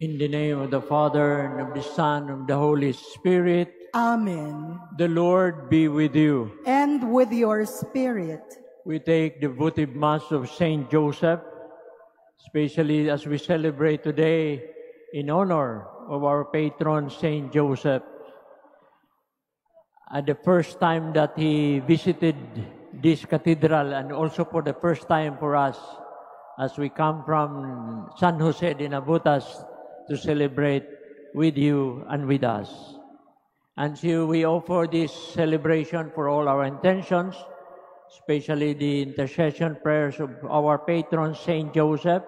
In the name of the Father, and of the Son, and of the Holy Spirit. Amen. The Lord be with you. And with your spirit. We take the votive Mass of Saint Joseph, especially as we celebrate today in honor of our patron, Saint Joseph. At the first time that he visited this cathedral, and also for the first time for us, as we come from San Jose de Nabutas to celebrate with you and with us. And so we offer this celebration for all our intentions, especially the intercession prayers of our patron, Saint Joseph,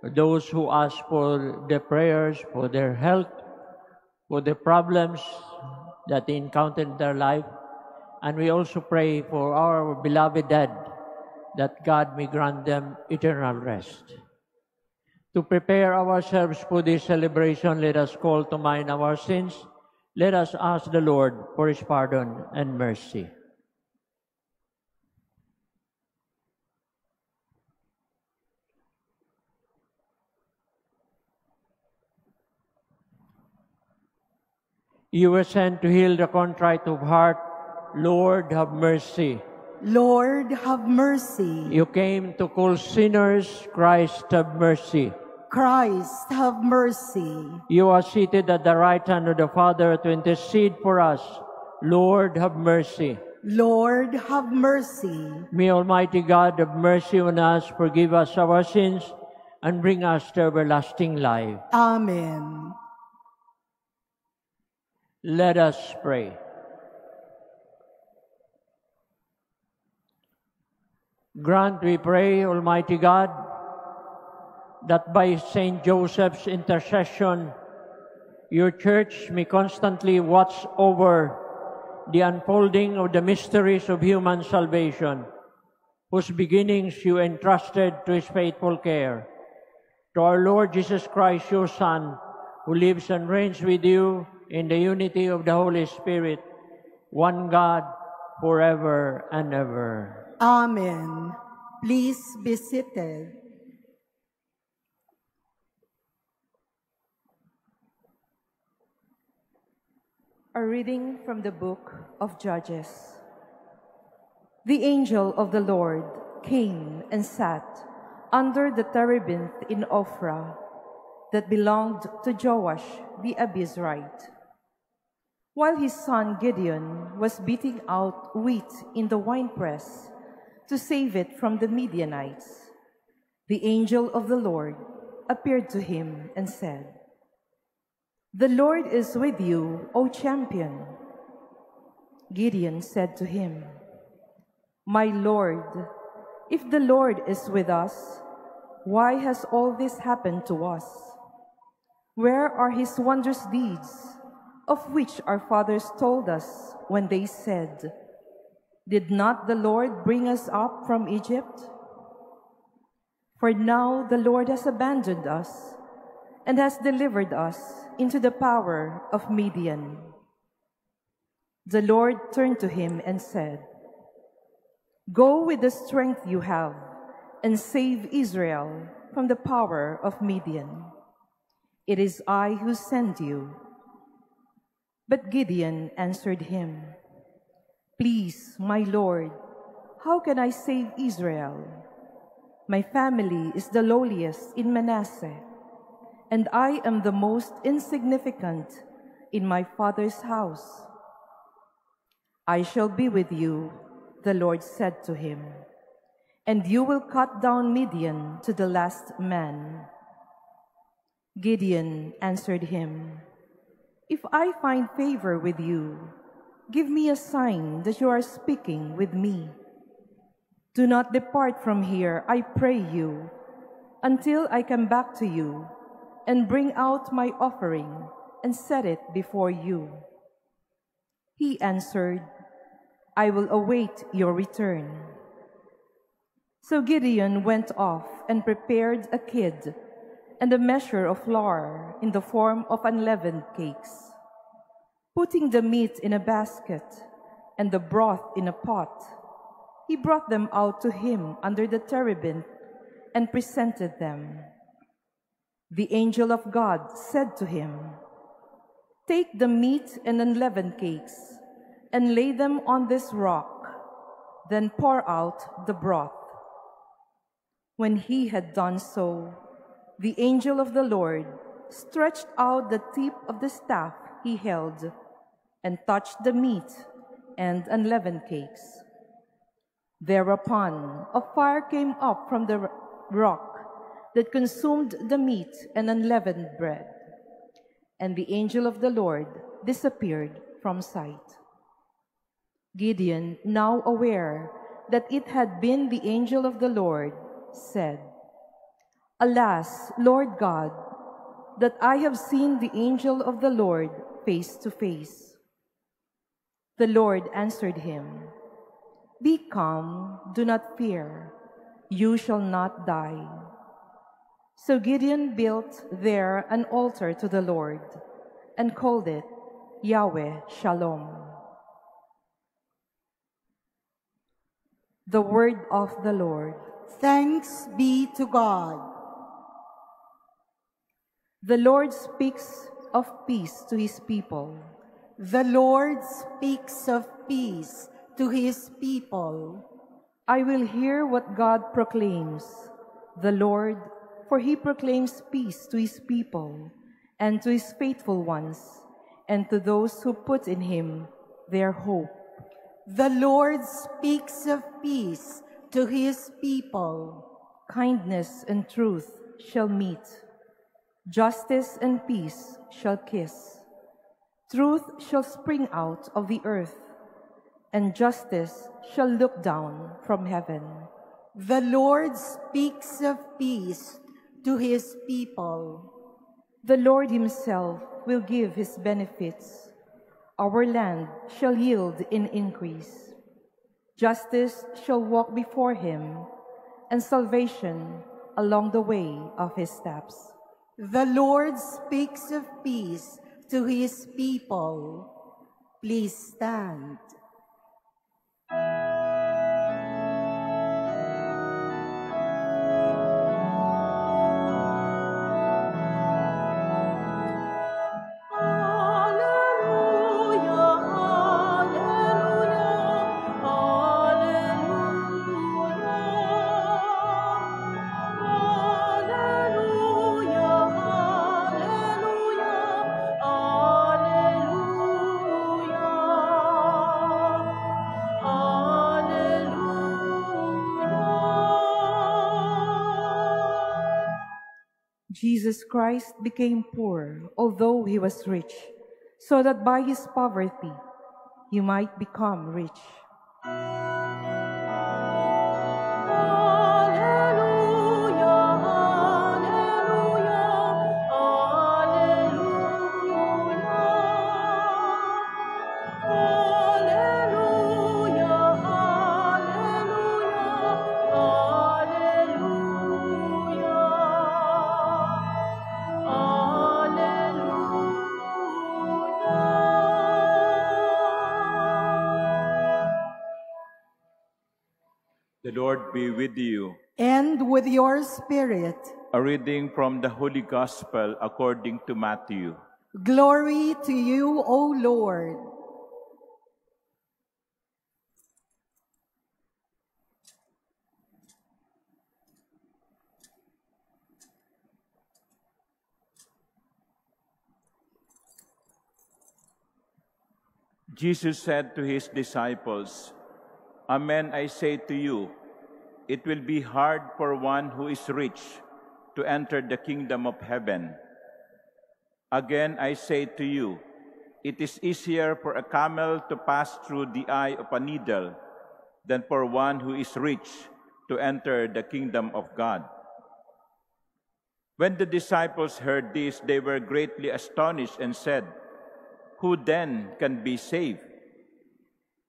those who ask for the prayers for their health, for the problems that they encounter in their life. And we also pray for our beloved dead, that God may grant them eternal rest. To prepare ourselves for this celebration, let us call to mind our sins. Let us ask the Lord for His pardon and mercy. You were sent to heal the contrite of heart. Lord, have mercy. Lord, have mercy. You came to call sinners. Christ, have mercy. Christ, have mercy. You are seated at the right hand of the Father to intercede for us. Lord, have mercy. Lord, have mercy. May Almighty God have mercy on us, forgive us our sins, and bring us to everlasting life. Amen. Let us pray. Grant, we pray, Almighty God, that by Saint Joseph's intercession, your Church may constantly watch over the unfolding of the mysteries of human salvation, whose beginnings you entrusted to His faithful care. To our Lord Jesus Christ, your Son, who lives and reigns with you in the unity of the Holy Spirit, one God, forever and ever. Amen. Please be seated. A reading from the book of Judges. The angel of the Lord came and sat under the terebinth in Ophrah that belonged to Joash the Abiezrite. While his son Gideon was beating out wheat in the winepress to save it from the Midianites, the angel of the Lord appeared to him and said, "The Lord is with you, O champion." Gideon said to him, "My Lord, if the Lord is with us, why has all this happened to us? Where are His wondrous deeds, of which our fathers told us when they said, 'Did not the Lord bring us up from Egypt?' For now the Lord has abandoned us and has delivered us into the power of Midian." The Lord turned to him and said, "Go with the strength you have and save Israel from the power of Midian. It is I who send you." But Gideon answered him, "Please, my Lord, how can I save Israel? My family is the lowliest in Manasseh, and I am the most insignificant in my father's house." "I shall be with you," the Lord said to him, "and you will cut down Midian to the last man." Gideon answered him, "If I find favor with you, give me a sign that you are speaking with me. Do not depart from here, I pray you, until I come back to you and bring out my offering and set it before you." He answered, "I will await your return." So Gideon went off and prepared a kid and a measure of flour in the form of unleavened cakes. Putting the meat in a basket and the broth in a pot, he brought them out to him under the terebinth and presented them. The angel of God said to him, "Take the meat and unleavened cakes, and lay them on this rock, then pour out the broth." When he had done so, the angel of the Lord stretched out the tip of the staff he held, and touched the meat and unleavened cakes. Thereupon a fire came up from the rock that consumed the meat and unleavened bread, and the angel of the Lord disappeared from sight. Gideon, now aware that it had been the angel of the Lord, said, "Alas, Lord God, that I have seen the angel of the Lord face to face." The Lord answered him, "Be calm, do not fear. You shall not die." So Gideon built there an altar to the Lord and called it Yahweh Shalom. The word of the Lord. Thanks be to God. The Lord speaks of peace to his people. The Lord speaks of peace to his people. I will hear what God proclaims. The Lord, for he proclaims peace to his people and to his faithful ones, and to those who put in him their hope. The Lord speaks of peace to his people. Kindness and truth shall meet. Justice and peace shall kiss. Truth shall spring out of the earth, and justice shall look down from heaven. The Lord speaks of peace to his people. The Lord himself will give his benefits. Our land shall yield in increase. Justice shall walk before him, and salvation along the way of his steps. The Lord speaks of peace to his people. Please stand. Jesus Christ became poor, although he was rich, so that by his poverty he might become rich. The Lord be with you. And with your spirit. A reading from the Holy Gospel according to Matthew. Glory to you, O Lord. Jesus said to his disciples, "Amen, I say to you, it will be hard for one who is rich to enter the kingdom of heaven. Again, I say to you, it is easier for a camel to pass through the eye of a needle than for one who is rich to enter the kingdom of God." When the disciples heard this, they were greatly astonished and said, "Who then can be saved?"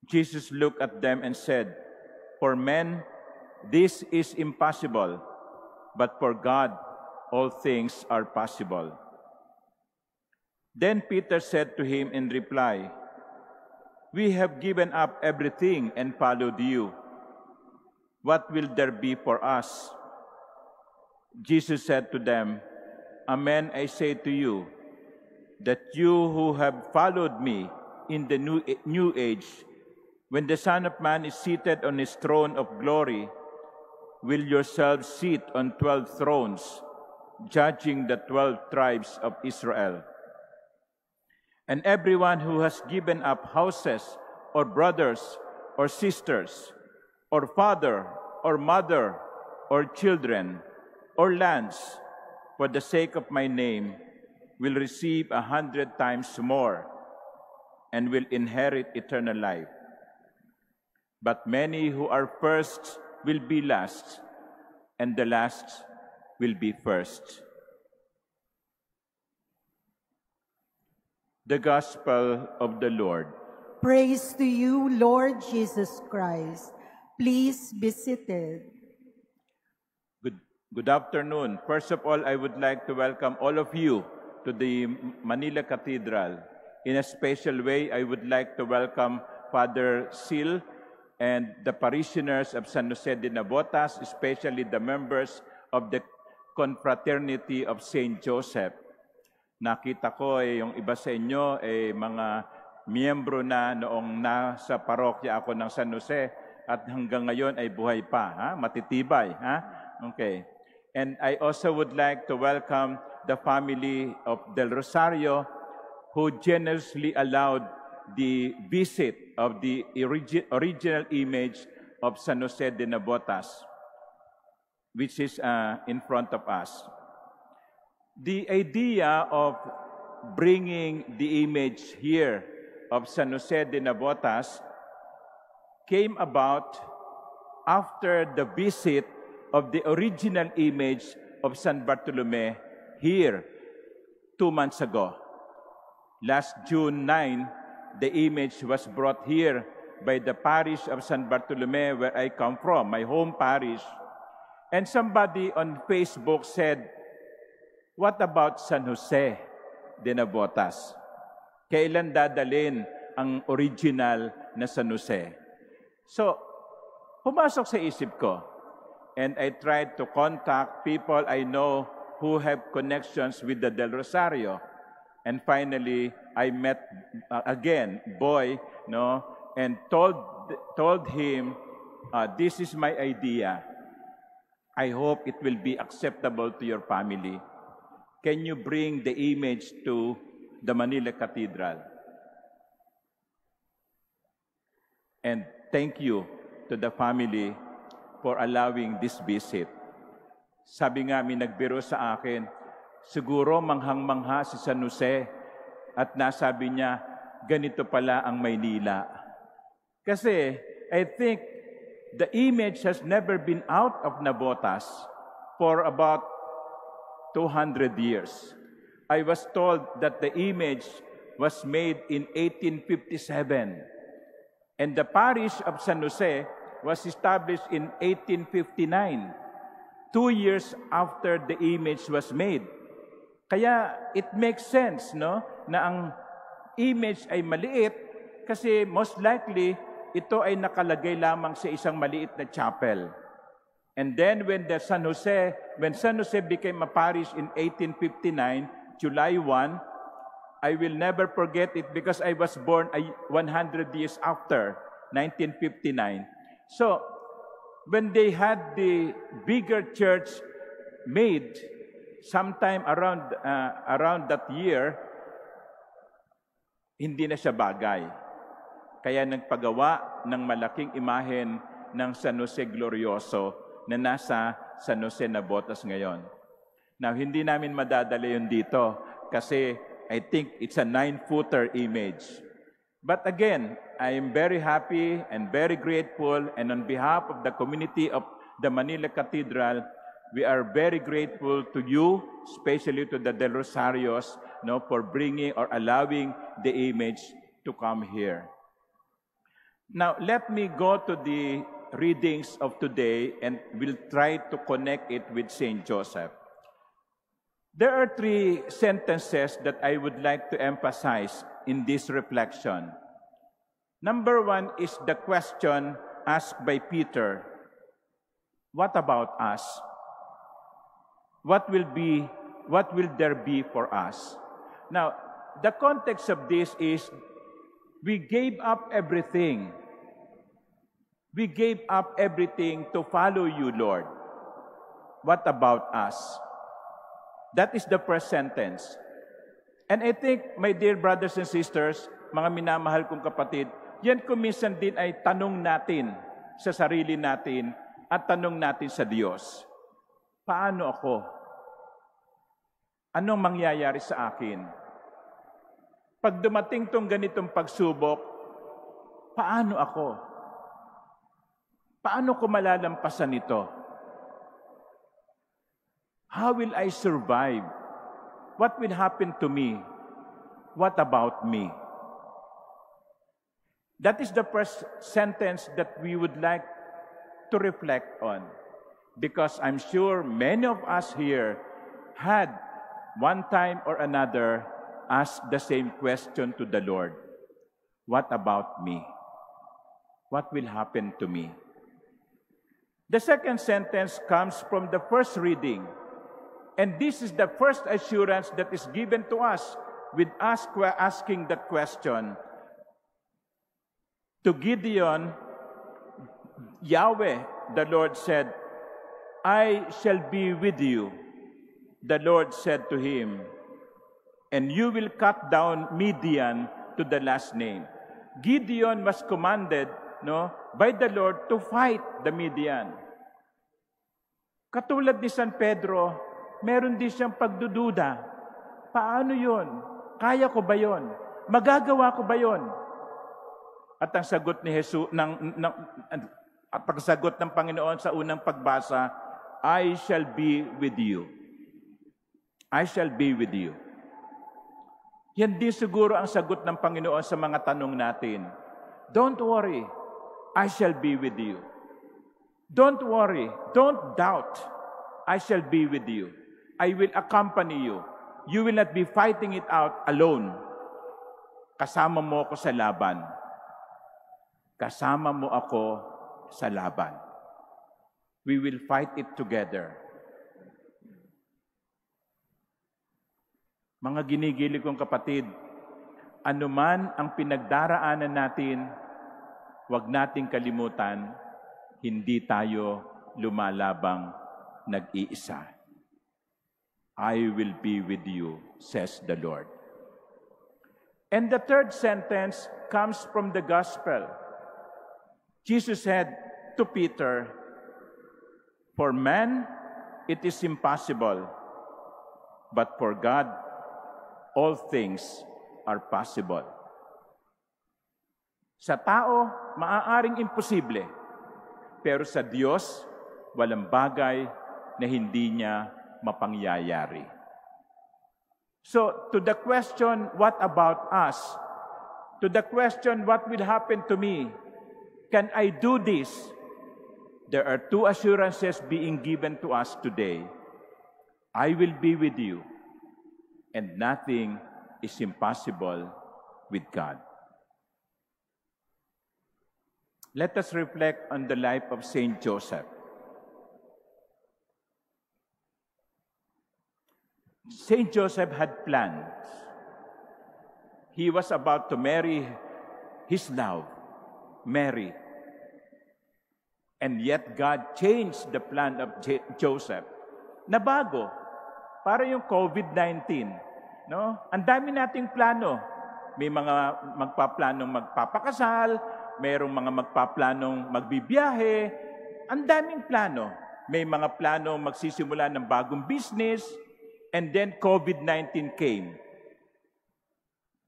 Jesus looked at them and said, "For men, this is impossible, but for God, all things are possible." Then Peter said to him in reply, "We have given up everything and followed you. What will there be for us?" Jesus said to them, Amen, I say to you, that you who have followed me in the new age, when the Son of Man is seated on his throne of glory, will yourselves sit on 12 thrones, judging the 12 tribes of Israel. And everyone who has given up houses, or brothers, or sisters, or father, or mother, or children, or lands, for the sake of my name, will receive 100 times more, and will inherit eternal life. But many who are first will be last, and the last will be first. The Gospel of the Lord. Praise to you, Lord Jesus Christ. Please be seated. Good afternoon. First of all, I would like to welcome all of you to the Manila Cathedral. In a special way, I would like to welcome Father Sil and the parishioners of San Jose de Navotas, especially the members of the Confraternity of St. Joseph. Nakita ko yung iba sa inyo mga miyembro na noong nasa parokya ako ng San Jose at hanggang ngayon ay buhay pa, matitibay. Okay. And I also would like to welcome the family of Del Rosario who generously allowed the visit of the original image of San Jose de Navotas, which is in front of us. The idea of bringing the image here of San Jose de Navotas came about after the visit of the original image of San Bartolome here 2 months ago. Last June 9, the image was brought here by the parish of San Bartolome, where I come from, my home parish. And somebody on Facebook said, "What about San Jose de Navotas? Kailan dadalhin ang original na San Jose?" So, pumasok sa isip ko. And I tried to contact people I know who have connections with the Del Rosario. And finally, I met again Boy, and told him, "This is my idea. I hope it will be acceptable to your family. Can you bring the image to the Manila Cathedral?" And thank you to the family for allowing this visit. Sabi nga, may nagbiro sa akin, siguro manghang-mangha si San Jose at nasabi niya, ganito pala ang Maynila. Kasi I think the image has never been out of Navotas for about 200 years. I was told that the image was made in 1857, and the parish of San Jose was established in 1859, 2 years after the image was made. Kaya it makes sense, na ang image ay maliit kasi most likely ito ay nakalagay lamang sa isang maliit na chapel. And then when San Jose became a parish in 1859, July 1, I will never forget it because I was born 100 years after 1959. So, when they had the bigger church made sometime around that year, hindi na siya bagay. Kaya nagpagawa ng malaking imahen ng San Jose Glorioso na nasa San Jose Navotas ngayon. Now, hindi namin madadala yun dito kasi I think it's a 9-footer image. But again, I am very happy and very grateful, and on behalf of the community of the Manila Cathedral, we are very grateful to you, especially to the Del Rosarios, for bringing or allowing the image to come here. Now, let me go to the readings of today, and we'll try to connect it with St. Joseph. There are 3 sentences that I would like to emphasize in this reflection. Number 1 is the question asked by Peter, what about us? What will be what will there be for us? Now, the context of this is we gave up everything. We gave up everything to follow you, Lord. What about us? That is the first sentence. And I think, my dear brothers and sisters, mga minamahal kong kapatid, yan kung minsan din ay tanong natin sa sarili natin at tanong natin sa Diyos. Paano ako? Anong mangyayari sa akin? Pag dumating tong ganitong pagsubok, paano ako? Paano ko malalampasan ito? How will I survive? What will happen to me? What about me? That is the first sentence that we would like to reflect on. Because I'm sure many of us here had one time or another asked the same question to the Lord. What about me? What will happen to me? The second sentence comes from the first reading. And this is the first assurance that is given to us with us asking that question. To Gideon, Yahweh, the Lord said, I shall be with you. The Lord said to him, and you will cut down Midian to the last name. Gideon was commanded by the Lord to fight the Midian. Katulad ni San Pedro, meron din siyang pagdududa. Paano yun? Kaya ko ba yun? Magagawa ko ba yun? At ang sagot ni Jesus, at pagsagot ng Panginoon sa unang pagbasa, I shall be with you. I shall be with you. Yan din siguro ang sagot ng Panginoon sa mga tanong natin. Don't worry, I shall be with you. Don't worry, don't doubt, I shall be with you. I will accompany you. You will not be fighting it out alone. Kasama mo ako sa laban. Kasama mo ako sa laban. We will fight it together. Mga ginigili kong kapatid, anuman ang pinagdaraanan natin, huwag nating kalimutan, hindi tayo lumalabang nag-iisa. I will be with you, says the Lord. And the third sentence comes from the gospel. Jesus said to Peter, for man, it is impossible, but for God, all things are possible. Sa tao, maaaring imposible, pero sa Diyos, walang bagay na hindi niya mapangyayari. So, to the question, what about us? To the question, what will happen to me? Can I do this? There are two assurances being given to us today. I will be with you, and nothing is impossible with God. Let us reflect on the life of Saint Joseph. Saint Joseph had plans. He was about to marry his love, Mary. And yet God changed the plan of Joseph. Nabago. Para yung COVID-19. No? Ang dami nating plano. May mga magpaplanong magpapakasal, mayroong mga magpaplanong magbibiyahe. Ang daming plano. May mga planong magsisimula ng bagong business. And then COVID-19 came.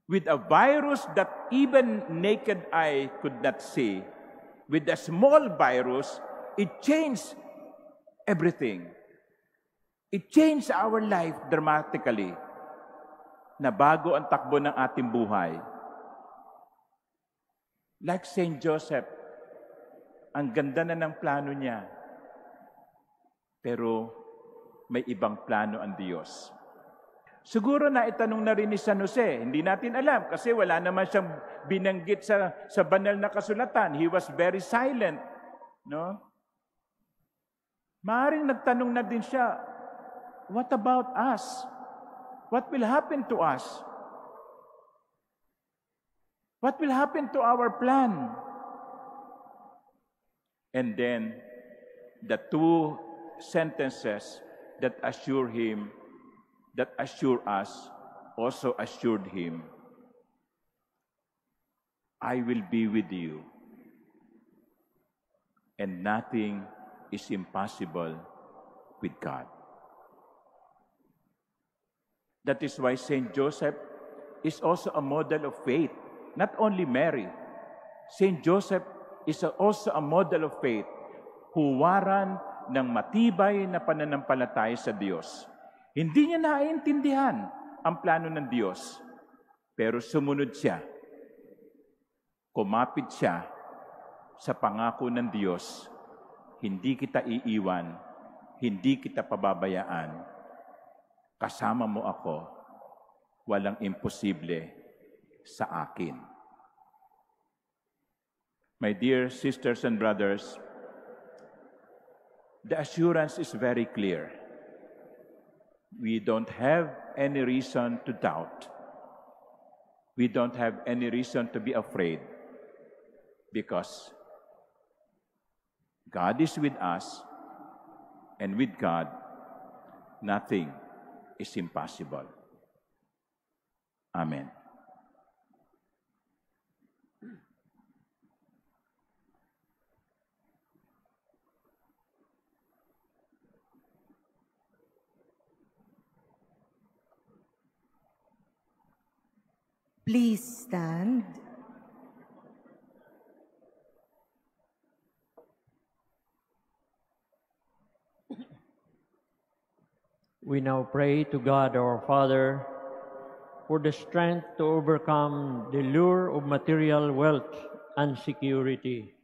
With a virus that even naked eye could not see, with a small virus, it changed everything. It changed our life dramatically. Nabago ang takbo ng ating buhay. Like Saint Joseph, ang ganda na ng plano niya. Pero may ibang plano ang Diyos. Siguro na itanong na rin ni San Jose, hindi natin alam kasi wala naman siyang binanggit sa banal na kasulatan. He was very silent. No? Maaaring nagtanong na din siya, what about us? What will happen to us? What will happen to our plan? And then the two sentences that assure him, that assure us, also assured him, I will be with you, and nothing is impossible with God. That is why Saint Joseph is also a model of faith. Not only Mary, Saint Joseph is also a model of faith, huwaran ng matibay na pananampalataya sa Diyos. Hindi niya naiintindihan ang plano ng Diyos, pero sumunod siya. Kumapit siya sa pangako ng Diyos, hindi kita iiwan, hindi kita pababayaan. Kasama mo ako, walang imposible sa akin. My dear sisters and brothers, the assurance is very clear. We don't have any reason to doubt. We don't have any reason to be afraid, because God is with us, and with God, nothing is impossible. Amen. Please stand. We now pray to God our Father for the strength to overcome the lure of material wealth and security.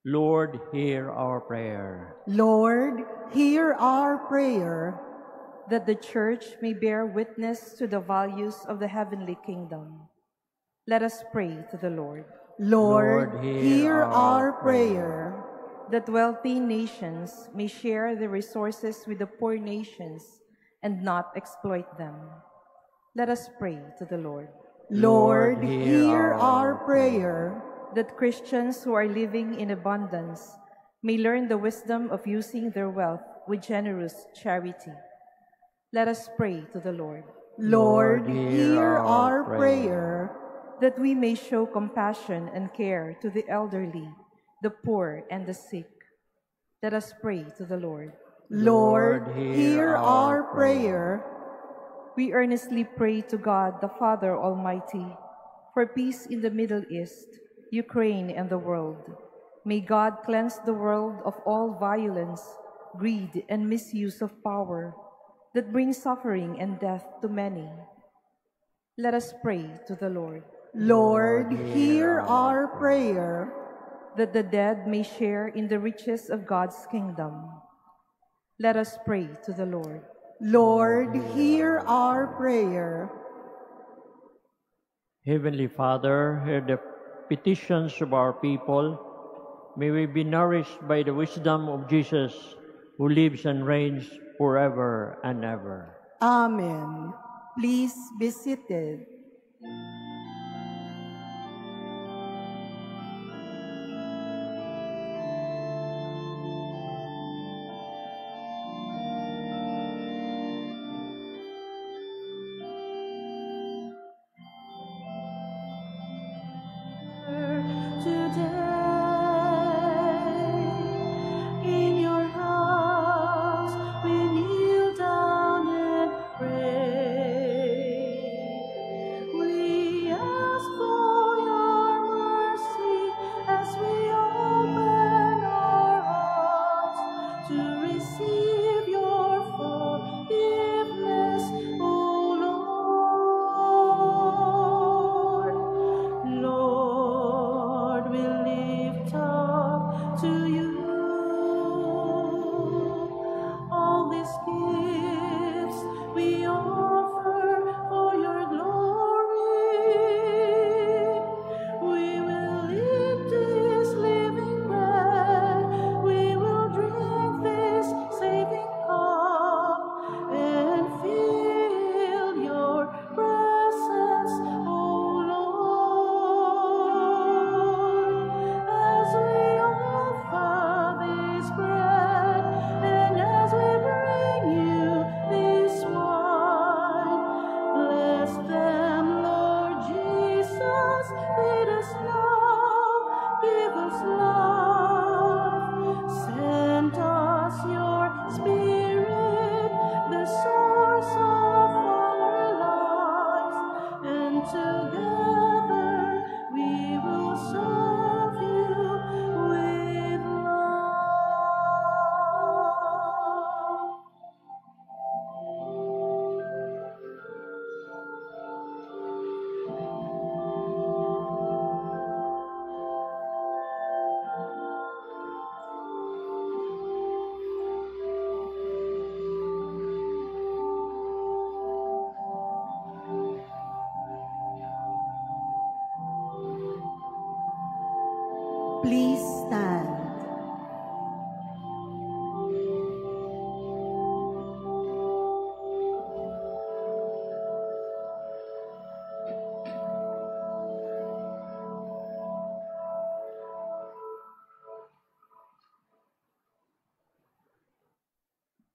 Lord, hear our prayer. Lord, hear our prayer. That the Church may bear witness to the values of the heavenly kingdom. Let us pray to the Lord. Lord, hear our prayer. That wealthy nations may share the resources with the poor nations and not exploit them. Let us pray to the Lord. Lord, hear our prayer. That Christians who are living in abundance may learn the wisdom of using their wealth with generous charity. Let us pray to the Lord. Lord, hear our prayer. That we may show compassion and care to the elderly, the poor, and the sick. Let us pray to the Lord. Lord, hear our prayer. We earnestly pray to God, the Father Almighty, for peace in the Middle East, Ukraine, and the world. May God cleanse the world of all violence, greed, and misuse of power that brings suffering and death to many. Let us pray to the Lord. Lord, hear our prayer. That the dead may share in the riches of God's kingdom. Let us pray to the Lord. Lord, hear our prayer. Heavenly Father, hear the petitions of our people. May we be nourished by the wisdom of Jesus, who lives and reigns forever and ever. Amen. Please be seated. In your house we kneel down and pray. We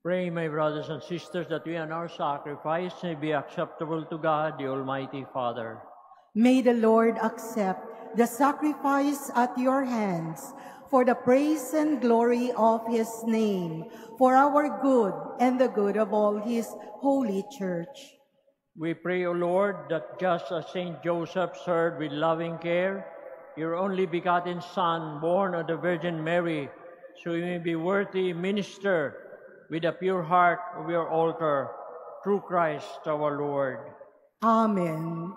Pray, my brothers and sisters, that we and our sacrifice may be acceptable to God, the Almighty Father. May the Lord accept the sacrifice at your hands for the praise and glory of his name, for our good and the good of all his holy church. We pray, O Lord, that just as Saint Joseph served with loving care your only begotten Son, born of the Virgin Mary, so we may be worthy minister with a pure heart of your altar, through Christ our Lord. Amen.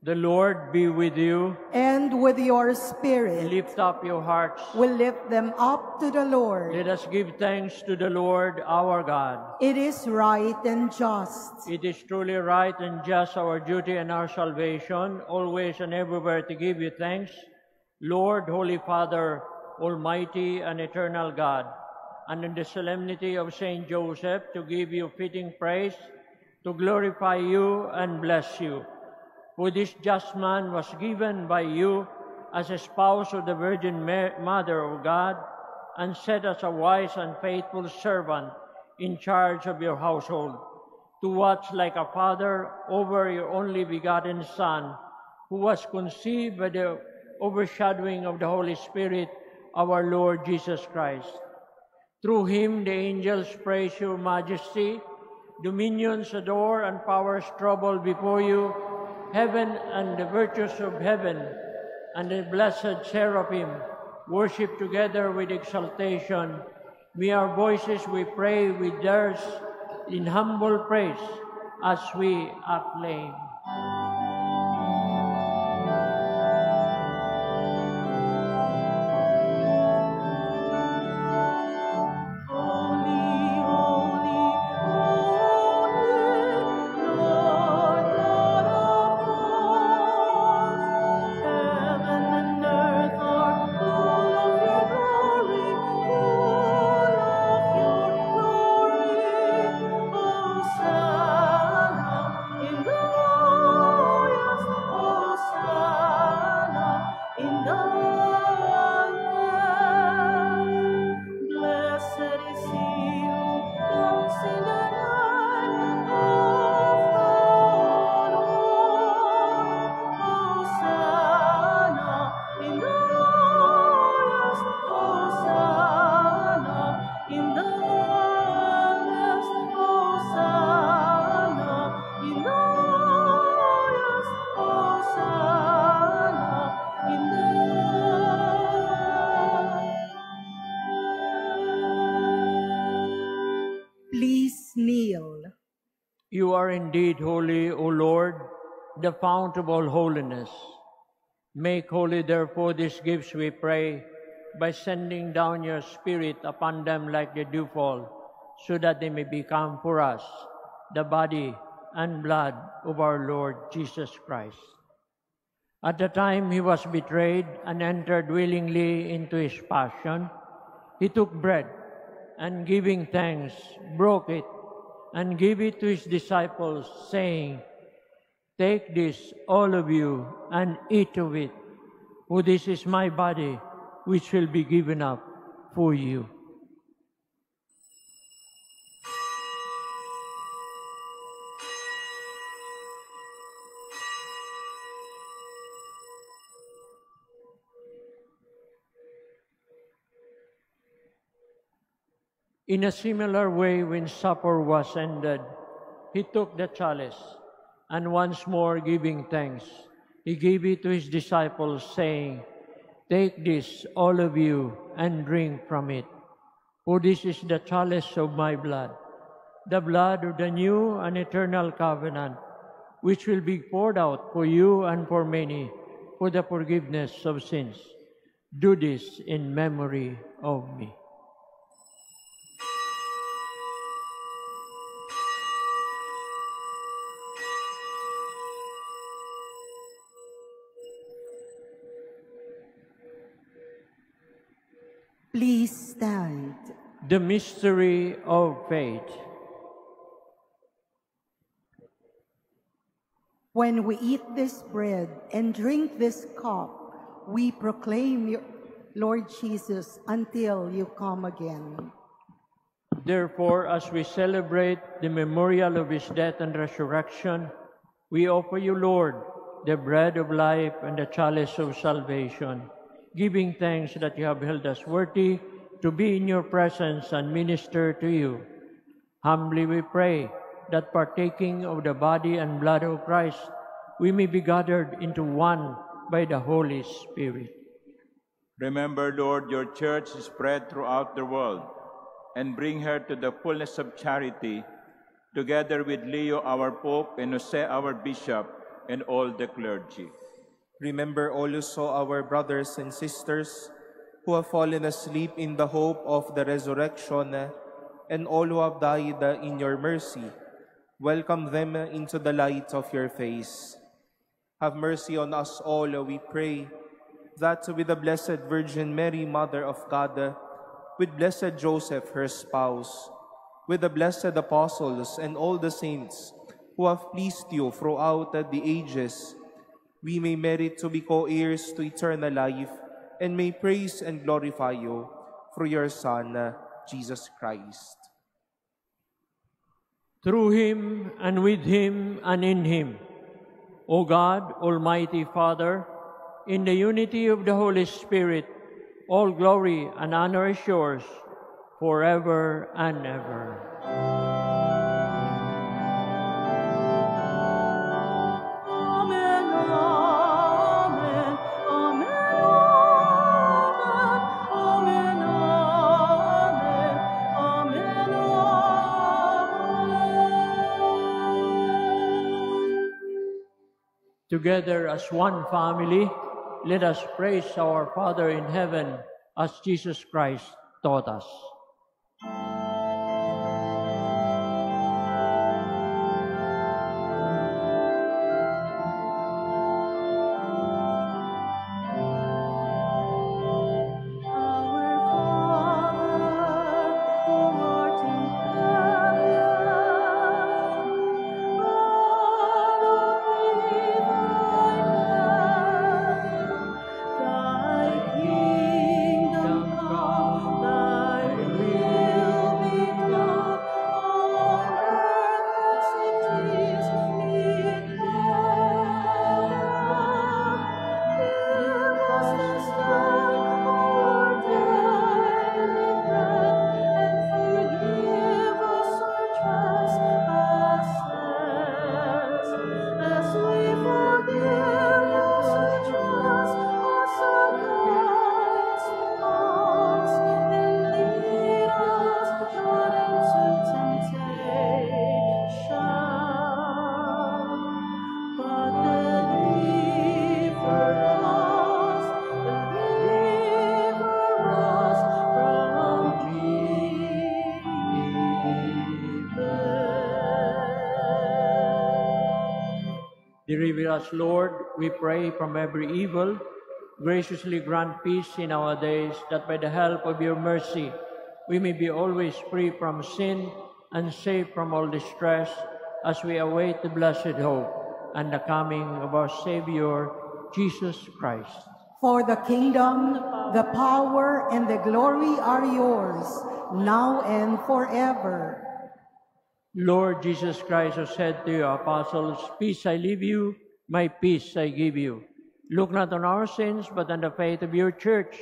The Lord be with you. And with your spirit, Lift up your hearts. we lift them up to the Lord. Let us give thanks to the Lord our God. It is right and just. It is truly right and just, our duty and our salvation, always and everywhere to give you thanks, Lord, Holy Father, Almighty and eternal God, and in the solemnity of Saint Joseph, to give you fitting praise, to glorify you and bless you. For this just man was given by you as a spouse of the Virgin Mother of God, and set as a wise and faithful servant in charge of your household, to watch like a father over your only begotten Son, who was conceived by the overshadowing of the Holy Spirit, our Lord Jesus Christ. Through him the angels praise your majesty, dominions adore and powers tremble before you. Heaven and the virtues of heaven and the blessed seraphim worship together with exaltation. May our voices, we pray, with theirs in humble praise as we acclaim. Please kneel. You are indeed holy, O Lord, the fount of all holiness. Make holy, therefore, these gifts, we pray, by sending down your Spirit upon them like the dewfall, so that they may become for us the body and blood of our Lord Jesus Christ. At the time he was betrayed and entered willingly into his passion, he took bread, and giving thanks, broke it, and gave it to his disciples, saying, "Take this, all of you, and eat of it, for this is my body, which will be given up for you." In a similar way, when supper was ended, he took the chalice, and once more giving thanks, he gave it to his disciples, saying, "Take this, all of you, and drink from it, for this is the chalice of my blood, the blood of the new and eternal covenant, which will be poured out for you and for many for the forgiveness of sins. Do this in memory of me." Please stand. The mystery of faith. When we eat this bread and drink this cup, we proclaim you, Lord Jesus, until you come again. Therefore, as we celebrate the memorial of his death and resurrection, we offer you, Lord, the bread of life and the chalice of salvation, giving thanks that you have held us worthy to be in your presence and minister to you. Humbly we pray that partaking of the body and blood of Christ, we may be gathered into one by the Holy Spirit. Remember, Lord, your church is spread throughout the world, and bring her to the fullness of charity, together with Leo, our Pope, and Jose, our Bishop, and all the clergy. Remember also our brothers and sisters who have fallen asleep in the hope of the resurrection, and all who have died in your mercy. Welcome them into the light of your face. Have mercy on us all, we pray, that with the Blessed Virgin Mary, Mother of God, with Blessed Joseph, her spouse, with the blessed apostles and all the saints who have pleased you throughout the ages, we may merit to be co-heirs to eternal life and may praise and glorify you through your Son, Jesus Christ. Through him, and with him, and in him, O God, Almighty Father, in the unity of the Holy Spirit, all glory and honor is yours, forever and ever. Amen, amen, amen, amen, amen, amen, amen. Together as one family, let us praise our Father in heaven as Jesus Christ taught us. Deliver us, Lord, we pray, from every evil. Graciously grant peace in our days, that by the help of your mercy we may be always free from sin and safe from all distress, as we await the blessed hope and the coming of our Savior, Jesus Christ. For the kingdom, the power, and the glory are yours, now and forever. Lord Jesus Christ, who said to your apostles, "Peace I leave you, my peace I give you." Look not on our sins, but on the faith of your church,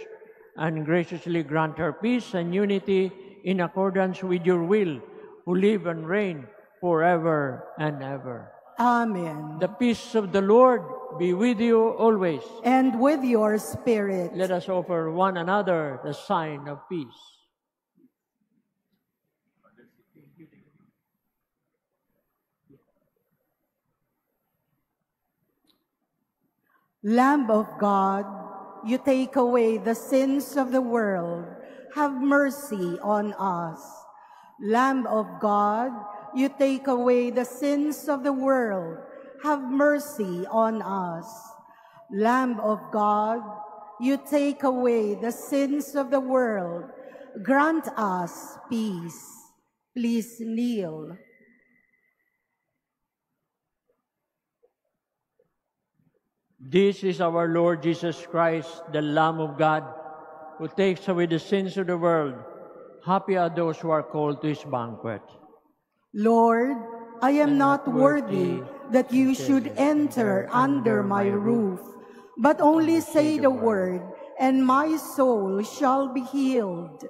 and graciously grant her peace and unity in accordance with your will, who live and reign forever and ever. Amen. The peace of the Lord be with you always. And with your spirit. Let us offer one another the sign of peace. Lamb of God, you take away the sins of the world. Have mercy on us. Lamb of God, you take away the sins of the world. Have mercy on us. Lamb of God, you take away the sins of the world. Grant us peace. Please kneel. This is our Lord Jesus Christ, the Lamb of God, who takes away the sins of the world. Happy are those who are called to his banquet. Lord, I am not worthy that you should enter under my roof, but only say the word, and my soul shall be healed.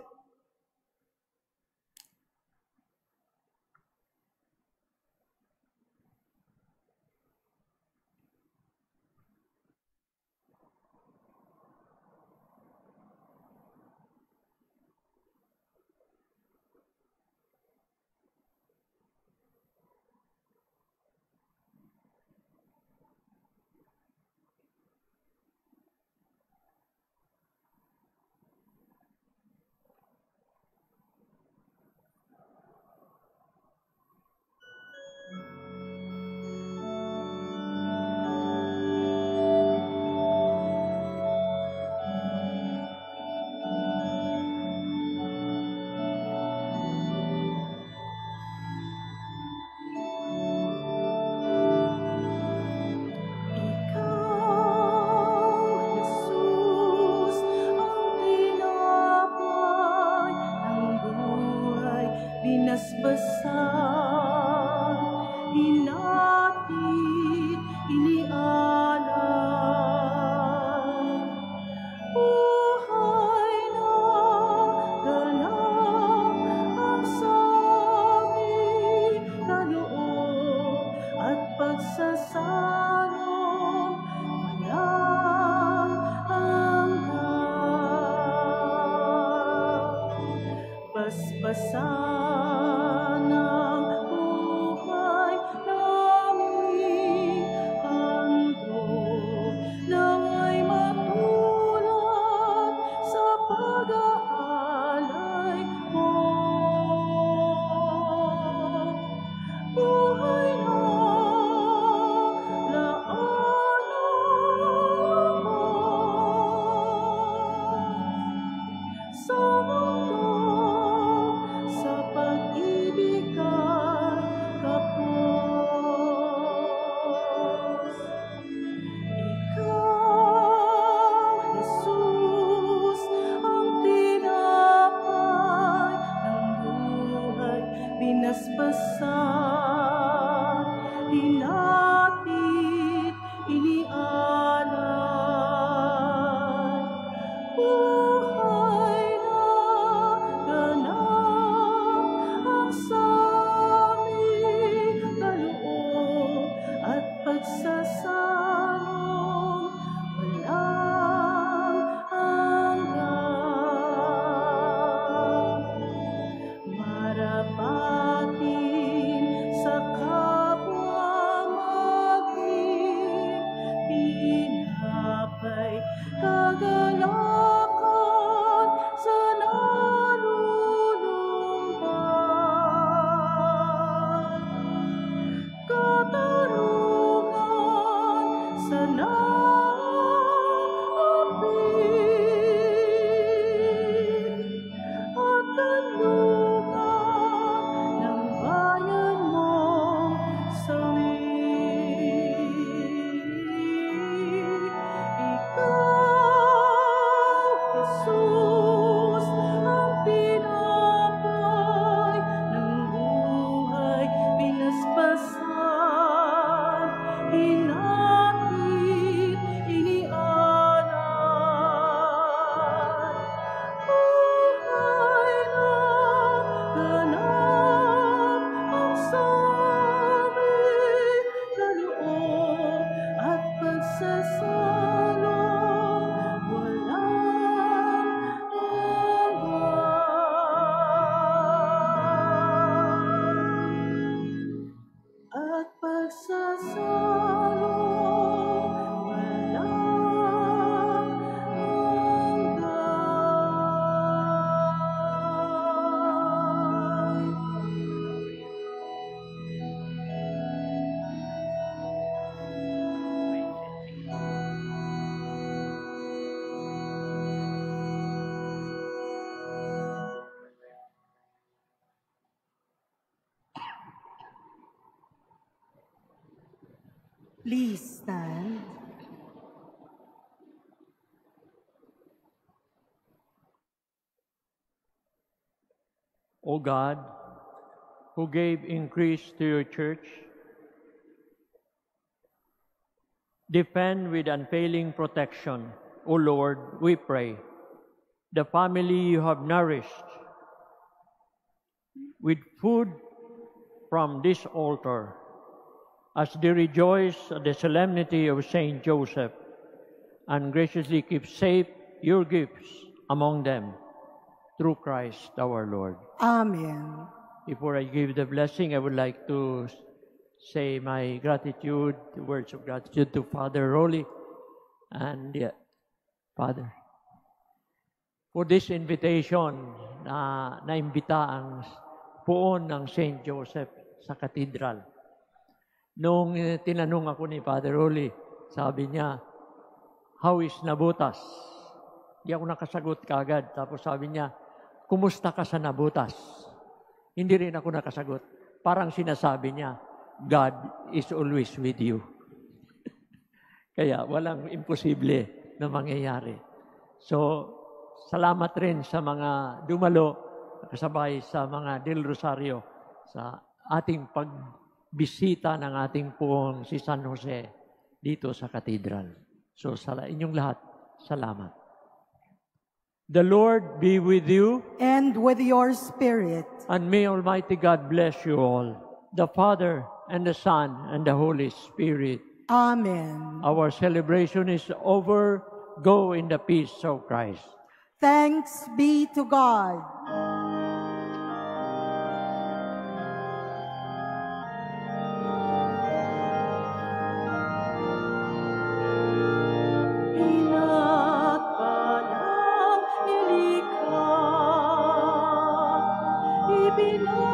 Please stand. O God, who gave increase to your church, defend with unfailing protection, O Lord, we pray, the family you have nourished with food from this altar, as they rejoice at the solemnity of Saint Joseph, and graciously keep safe your gifts among them, through Christ our Lord. Amen. Before I give the blessing, I would like to say my gratitude, words of gratitude to Father Rolly and Father for this invitation na naimbita ang puon ng St. Joseph sa katedral. Nung tinanong ako ni Father Rolly, sabi niya, how is Nabutas? Di ako nakasagot kagad. Tapos sabi niya, kumusta ka sa Nabutas? Hindi rin ako nakasagot. Parang sinasabi niya, God is always with you. Kaya walang imposible na mangyayari. So, salamat rin sa mga dumalo, kasabay sa mga Del Rosario, sa ating pagbisita ng ating puong si San Jose dito sa katedral. So, sa inyong lahat, salamat. The Lord be with you. And with your spirit. And may Almighty God bless you all, the Father and the Son and the Holy Spirit. Amen. Our celebration is over. Go in the peace of Christ. Thanks be to God. Pinagpalang ilikha, ibinigay